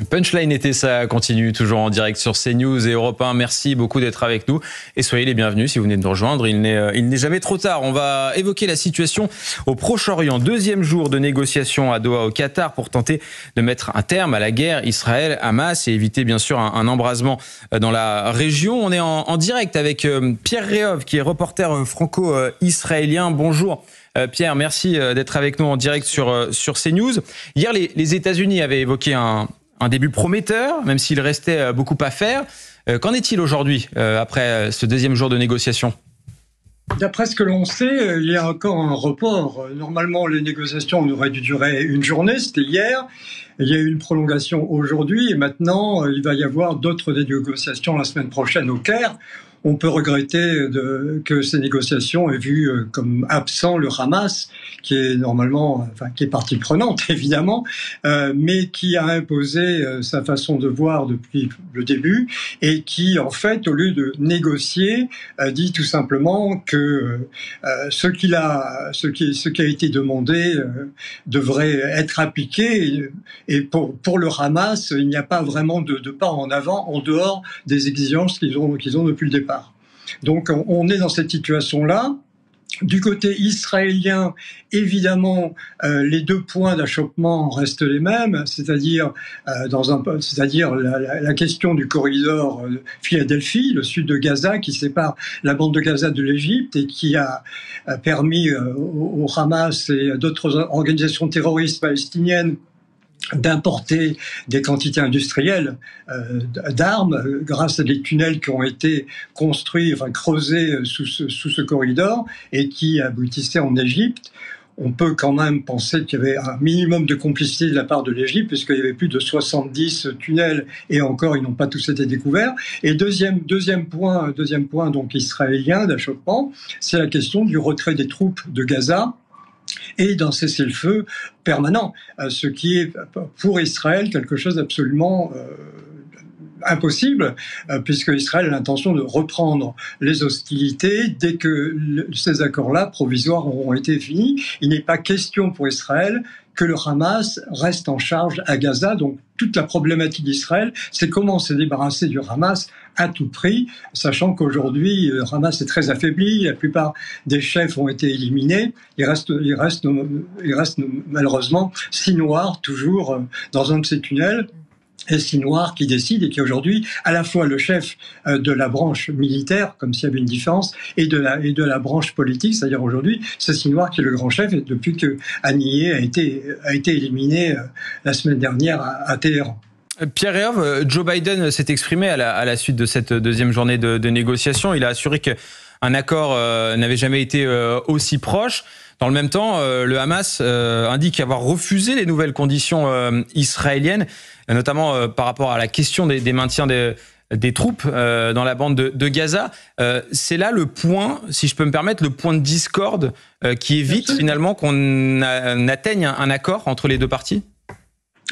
Punchline était ça, continue toujours en direct sur CNews et Europe 1. Merci beaucoup d'être avec nous et soyez les bienvenus si vous venez de nous rejoindre. Il n'est jamais trop tard. On va évoquer la situation au Proche-Orient. Deuxième jour de négociations à Doha au Qatar pour tenter de mettre un terme à la guerre Israël-Hamas et éviter bien sûr un embrasement dans la région. On est en direct avec Pierre Réov qui est reporter franco-israélien. Bonjour. Pierre, merci d'être avec nous en direct sur CNews. Hier, les États-Unis avaient évoqué un début prometteur, même s'il restait beaucoup à faire. Qu'en est-il aujourd'hui, après ce deuxième jour de négociation ? D'après ce que l'on sait, il y a encore un report. Normalement, les négociations auraient dû durer une journée, c'était hier. Il y a eu une prolongation aujourd'hui et maintenant, il va y avoir d'autres négociations la semaine prochaine au Caire. On peut regretter que ces négociations aient vu comme absent le Hamas, qui est normalement, qui est partie prenante évidemment, mais qui a imposé sa façon de voir depuis le début et qui, en fait, au lieu de négocier, dit tout simplement que ce qui a été demandé devrait être appliqué. Et pour le Hamas, il n'y a pas vraiment de pas en avant en dehors des exigences qu'ils ont depuis le départ. Donc on est dans cette situation-là. Du côté israélien, évidemment, les deux points d'achoppement restent les mêmes, c'est-à-dire la question du corridor Philadelphie, le sud de Gaza, qui sépare la bande de Gaza de l'Égypte et qui a permis au Hamas et à d'autres organisations terroristes palestiniennes d'importer des quantités industrielles d'armes grâce à des tunnels qui ont été construits, creusés sous ce corridor et qui aboutissaient en Égypte. On peut quand même penser qu'il y avait un minimum de complicité de la part de l'Égypte, puisqu'il y avait plus de 70 tunnels, et encore, ils n'ont pas tous été découverts. Et deuxième point donc israélien d'achoppement, c'est la question du retrait des troupes de Gaza et d'un cessez-le-feu permanent, ce qui est pour Israël quelque chose d'absolument impossible, puisque Israël a l'intention de reprendre les hostilités dès que ces accords-là provisoires auront été finis. Il n'est pas question pour Israël que le Hamas reste en charge à Gaza. Donc toute la problématique d'Israël, c'est comment se débarrasser du Hamas à tout prix, sachant qu'aujourd'hui, le Hamas est très affaibli, la plupart des chefs ont été éliminés. Il reste malheureusement 6 noirs toujours dans un de ces tunnels. Et Sinoir qui décide et qui est aujourd'hui à la fois le chef de la branche militaire, comme s'il y avait une différence, et de la branche politique, c'est-à-dire aujourd'hui, c'est Sinoir qui est le grand chef, et depuis que Haniyeh a été éliminé la semaine dernière à Téhéran. Pierre Réov, Joe Biden s'est exprimé à la suite de cette deuxième journée de négociation. Il a assuré qu'un accord n'avait jamais été aussi proche. Dans le même temps, le Hamas indique avoir refusé les nouvelles conditions israéliennes, notamment par rapport à la question des maintiens des troupes dans la bande de Gaza. C'est là le point, si je peux me permettre, le point de discorde qui évite finalement qu'on atteigne un accord entre les deux parties ?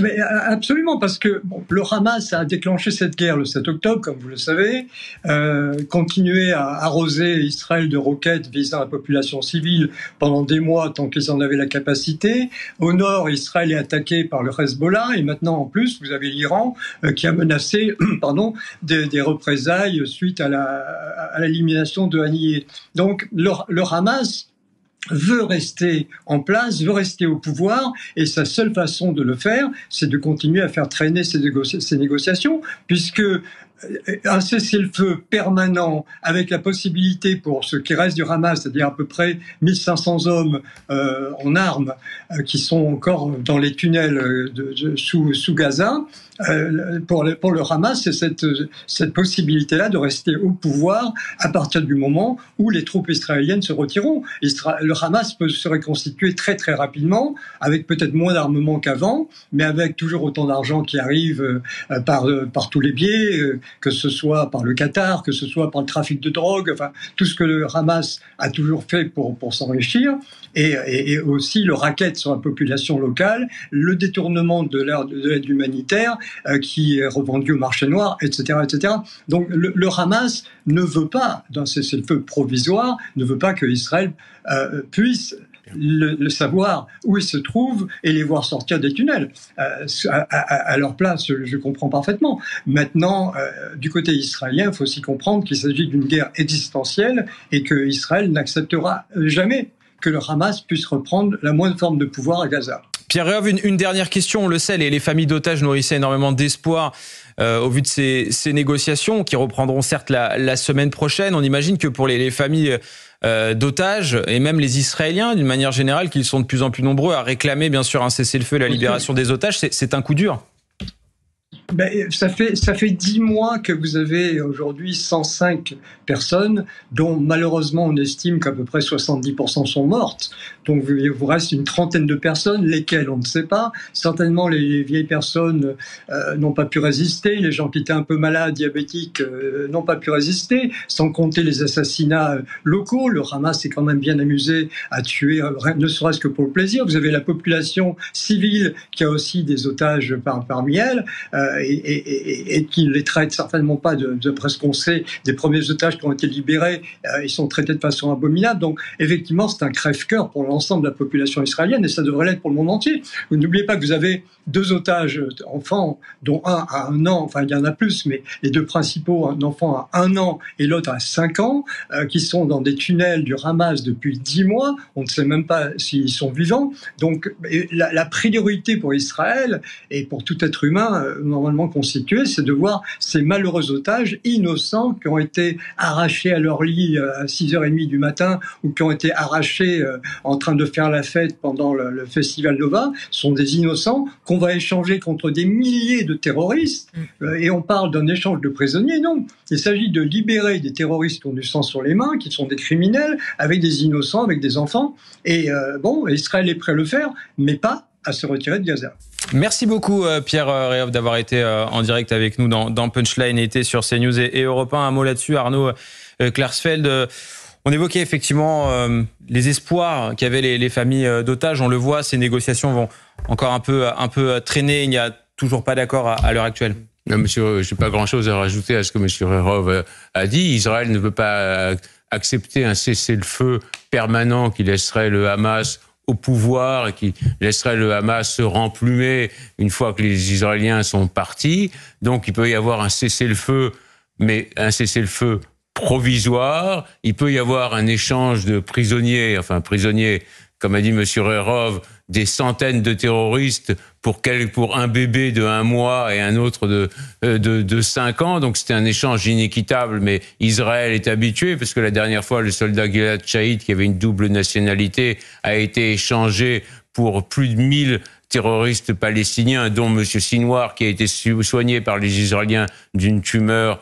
Mais absolument, parce que le Hamas a déclenché cette guerre le 7 octobre, comme vous le savez, continué à arroser Israël de roquettes visant la population civile pendant des mois tant qu'ils en avaient la capacité. Au nord, Israël est attaqué par le Hezbollah et maintenant, en plus, vous avez l'Iran qui a menacé des représailles suite à l'élimination de Haniyeh. Donc le Hamas veut rester en place, veut rester au pouvoir, et sa seule façon de le faire, c'est de continuer à faire traîner ces négociations, puisque un cessez-le-feu permanent avec la possibilité pour ce qui reste du Hamas, c'est-à-dire à peu près 1500 hommes en armes qui sont encore dans les tunnels sous Gaza, pour le Hamas, c'est cette possibilité-là de rester au pouvoir à partir du moment où les troupes israéliennes se retireront. Le Hamas peut se reconstituer très très rapidement, avec peut-être moins d'armement qu'avant, mais avec toujours autant d'argent qui arrive par tous les biais, que ce soit par le Qatar, que ce soit par le trafic de drogue, enfin tout ce que le Hamas a toujours fait pour s'enrichir, et aussi le racket sur la population locale, le détournement de l'aide humanitaire qui est revendue au marché noir, etc., etc. Donc le Hamas ne veut pas, dans ce cessez-le-feu provisoire, ne veut pas que Israël puisse le savoir où ils se trouvent et les voir sortir des tunnels à leur place. Je comprends parfaitement. Maintenant, du côté israélien, il faut aussi comprendre qu'il s'agit d'une guerre existentielle et que Israël n'acceptera jamais que le Hamas puisse reprendre la moindre forme de pouvoir à Gaza. Pierre Réauve, une dernière question. On le sait, les familles d'otages nourrissaient énormément d'espoir au vu de ces négociations qui reprendront certes la semaine prochaine. On imagine que pour les familles d'otages et même les Israéliens, d'une manière générale, qu'ils sont de plus en plus nombreux à réclamer bien sûr un cessez-le-feu et la libération des otages, c'est un coup dur. Ben, ça fait 10 mois que vous avez aujourd'hui 105 personnes, dont malheureusement on estime qu'à peu près 70% sont mortes. Donc il vous reste une trentaine de personnes, lesquelles on ne sait pas. Certainement les vieilles personnes n'ont pas pu résister, les gens qui étaient un peu malades, diabétiques, n'ont pas pu résister, sans compter les assassinats locaux. Le Hamas s'est quand même bien amusé à tuer, ne serait-ce que pour le plaisir. Vous avez la population civile qui a aussi des otages parmi elles. Et qui ne les traitent certainement pas d'après ce qu'on sait, des premiers otages qui ont été libérés, ils sont traités de façon abominable. Donc, effectivement, c'est un crève-cœur pour l'ensemble de la population israélienne et ça devrait l'être pour le monde entier. Vous n'oubliez pas que vous avez 2 otages enfants, dont un à 1 an, enfin, il y en a plus, mais les 2 principaux, un enfant à 1 an et l'autre à 5 ans, qui sont dans des tunnels du Hamas depuis 10 mois. On ne sait même pas s'ils sont vivants. Donc, la priorité pour Israël et pour tout être humain, normalement constitué, c'est de voir ces malheureux otages innocents qui ont été arrachés à leur lit à 6h30 du matin ou qui ont été arrachés en train de faire la fête pendant le festival Nova, sont des innocents qu'on va échanger contre des milliers de terroristes et on parle d'un échange de prisonniers. Non, il s'agit de libérer des terroristes qui ont du sang sur les mains, qui sont des criminels, avec des innocents, avec des enfants. Et bon, Israël est prêt à le faire, mais pas à se retirer de Gaza. Merci beaucoup Pierre Réauve d'avoir été en direct avec nous dans Punchline été sur CNews et Europe 1. Un mot là-dessus, Arnaud Klarsfeld. On évoquait effectivement les espoirs qu'avaient les familles d'otages. On le voit, ces négociations vont encore un peu traîner. Il n'y a toujours pas d'accord à l'heure actuelle. Non, monsieur, je n'ai pas grand-chose à rajouter à ce que monsieur Réauve a dit. Israël ne veut pas accepter un cessez-le-feu permanent qui laisserait le Hamas au pouvoir et qui laisserait le Hamas se remplumer une fois que les Israéliens sont partis. Donc il peut y avoir un cessez-le-feu, mais un cessez-le-feu provisoire. Il peut y avoir un échange de prisonniers, comme a dit M. Réauve, des centaines de terroristes pour un bébé de 1 mois et un autre de 5 ans. Donc c'était un échange inéquitable, mais Israël est habitué, parce que la dernière fois, le soldat Gilad Shalit, qui avait une double nationalité, a été échangé pour plus de 1000 terroristes palestiniens, dont M. Sinwar, qui a été soigné par les Israéliens d'une tumeur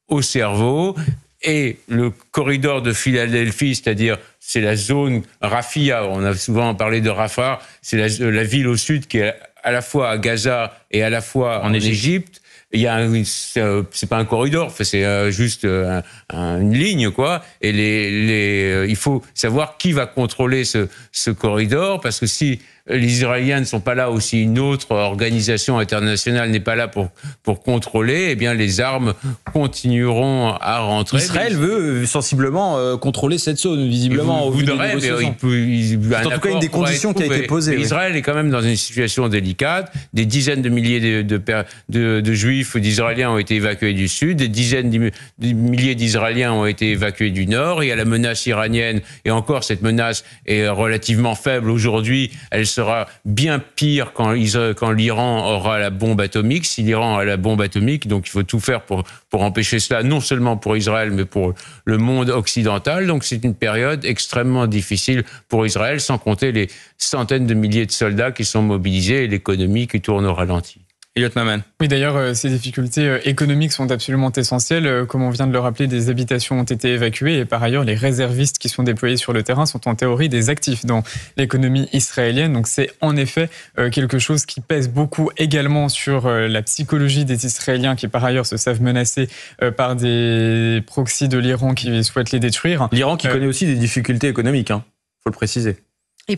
au cerveau. Et le corridor de Philadelphie, c'est-à-dire c'est la zone Rafia, on a souvent parlé de Rafah, c'est la ville au sud qui est à la fois à Gaza et à la fois en Égypte. Il y a c'est pas un corridor, c'est juste une ligne, quoi. Et il faut savoir qui va contrôler ce corridor, parce que si les Israéliens ne sont pas là, ou si une autre organisation internationale n'est pas là pour contrôler, eh bien les armes continueront à rentrer. Israël veut sensiblement contrôler cette zone, visiblement, au vu des négociations. C'est en tout cas une des conditions qui a été posée. Mais Israël est quand même dans une situation délicate. Des dizaines de milliers de Juifs ou d'Israéliens ont été évacués du Sud, des dizaines de milliers d'Israéliens ont été évacués du Nord. Il y a la menace iranienne, et encore cette menace est relativement faible aujourd'hui. Elle sera bien pire quand l'Iran aura la bombe atomique. Si l'Iran a la bombe atomique, donc il faut tout faire pour empêcher cela, non seulement pour Israël, mais pour le monde occidental. Donc c'est une période extrêmement difficile pour Israël, sans compter les centaines de milliers de soldats qui sont mobilisés et l'économie qui tourne au ralenti. Elliot Maman. Oui, d'ailleurs, ces difficultés économiques sont absolument essentielles. Comme on vient de le rappeler, des habitations ont été évacuées et par ailleurs, les réservistes qui sont déployés sur le terrain sont en théorie des actifs dans l'économie israélienne. Donc c'est en effet quelque chose qui pèse beaucoup également sur la psychologie des Israéliens qui par ailleurs se savent menacés par des proxys de l'Iran qui souhaitent les détruire. L'Iran qui connaît aussi des difficultés économiques, faut le préciser.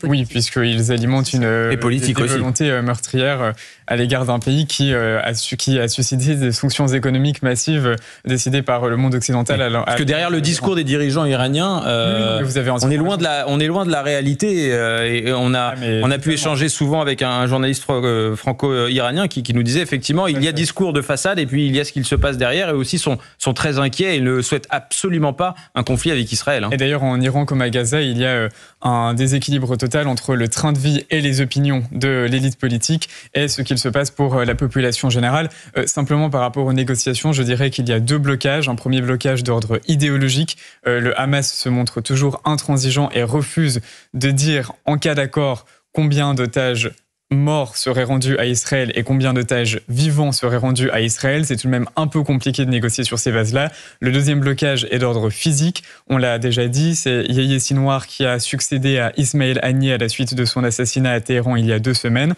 Oui, puisqu'ils alimentent et politique des volontés meurtrières à l'égard d'un pays qui a suscité des sanctions économiques massives décidées par le monde occidental. Oui. Parce que derrière le discours des dirigeants iraniens, on est loin de la réalité. Et on a pu échanger souvent avec un journaliste franco-iranien qui nous disait effectivement il y a discours de façade et puis il y a ce qu'il se passe derrière, et aussi sont très inquiets et ne souhaitent absolument pas un conflit avec Israël. Et d'ailleurs, en Iran comme à Gaza, il y a un déséquilibre total entre le train de vie et les opinions de l'élite politique et ce qu'il se passe pour la population générale. Simplement par rapport aux négociations, je dirais qu'il y a 2 blocages. Un premier blocage d'ordre idéologique. Le Hamas se montre toujours intransigeant et refuse de dire, en cas d'accord, combien d'otages morts seraient rendus à Israël et combien d'otages vivants seraient rendus à Israël. C'est tout de même un peu compliqué de négocier sur ces bases-là. Le deuxième blocage est d'ordre physique. On l'a déjà dit, c'est Yahya Sinwar qui a succédé à Ismaël Haniyeh à la suite de son assassinat à Téhéran il y a 2 semaines.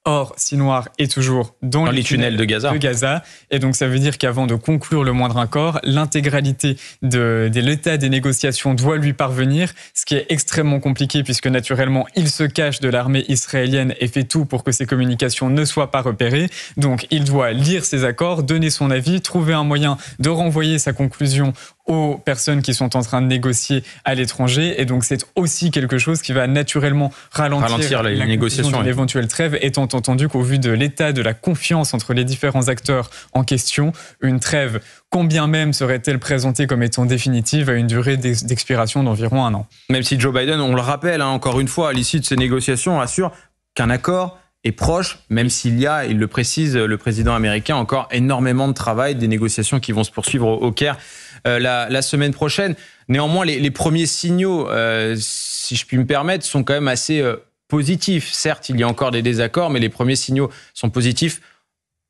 Or, Sinwar est toujours dans les tunnels de Gaza. Et donc, ça veut dire qu'avant de conclure le moindre accord, l'intégralité de l'état des négociations doit lui parvenir, ce qui est extrêmement compliqué puisque, naturellement, il se cache de l'armée israélienne et fait tout pour que ces communications ne soient pas repérées. Donc, il doit lire ces accords, donner son avis, trouver un moyen de renvoyer sa conclusion aux personnes qui sont en train de négocier à l'étranger. Et donc, c'est aussi quelque chose qui va naturellement ralentir les négociations. L'éventuelle trêve, étant entendu qu'au vu de l'état de la confiance entre les différents acteurs en question, une trêve, combien même serait-elle présentée comme étant définitive, à une durée d'expiration d'environ 1 an. Même si Joe Biden, on le rappelle, encore une fois, à l'issue de ces négociations, assure qu'un accord est proche, même s'il y a, il le précise, le président américain, encore énormément de travail, des négociations qui vont se poursuivre au Caire la semaine prochaine. Néanmoins, les premiers signaux, si je puis me permettre, sont quand même assez positifs. Certes, il y a encore des désaccords, mais les premiers signaux sont positifs,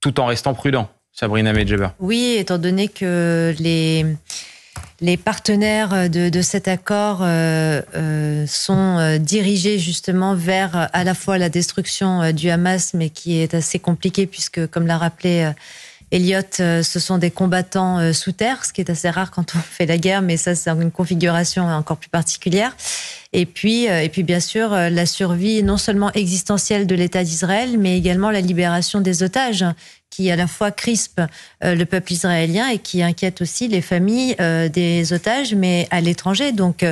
tout en restant prudent. Sabrina Medjeber. Oui, étant donné que les partenaires de cet accord sont dirigés justement vers à la fois la destruction du Hamas, mais qui est assez compliqué puisque, comme l'a rappelé Elliot, ce sont des combattants sous terre, ce qui est assez rare quand on fait la guerre, mais ça, c'est une configuration encore plus particulière. Et puis bien sûr, la survie non seulement existentielle de l'État d'Israël, mais également la libération des otages, qui à la fois crispe le peuple israélien et qui inquiète aussi les familles des otages, mais à l'étranger. Donc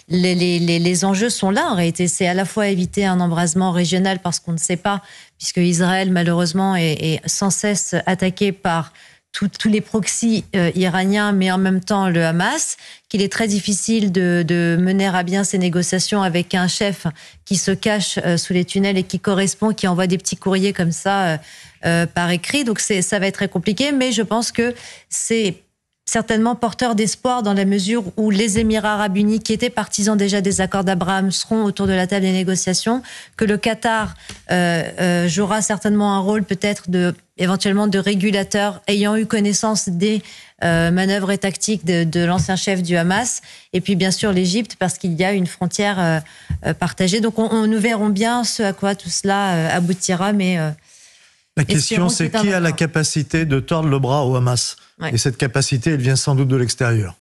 les enjeux sont là. En réalité, c'est à la fois éviter un embrasement régional parce qu'on ne sait pas, puisque Israël malheureusement est sans cesse attaqué par tous les proxys iraniens, mais en même temps le Hamas, qu'il est très difficile de mener à bien ces négociations avec un chef qui se cache sous les tunnels et qui envoie des petits courriers comme ça par écrit. Donc ça va être très compliqué, mais je pense que c'est certainement porteur d'espoir dans la mesure où les Émirats arabes unis, qui étaient partisans déjà des accords d'Abraham, seront autour de la table des négociations, que le Qatar jouera certainement un rôle peut-être éventuellement de régulateur, ayant eu connaissance des manœuvres et tactiques de l'ancien chef du Hamas, et puis bien sûr l'Égypte, parce qu'il y a une frontière partagée. Donc nous verrons bien ce à quoi tout cela aboutira, mais... La question, c'est qui a la capacité de tordre le bras au Hamas ? Ouais. Et cette capacité, elle vient sans doute de l'extérieur.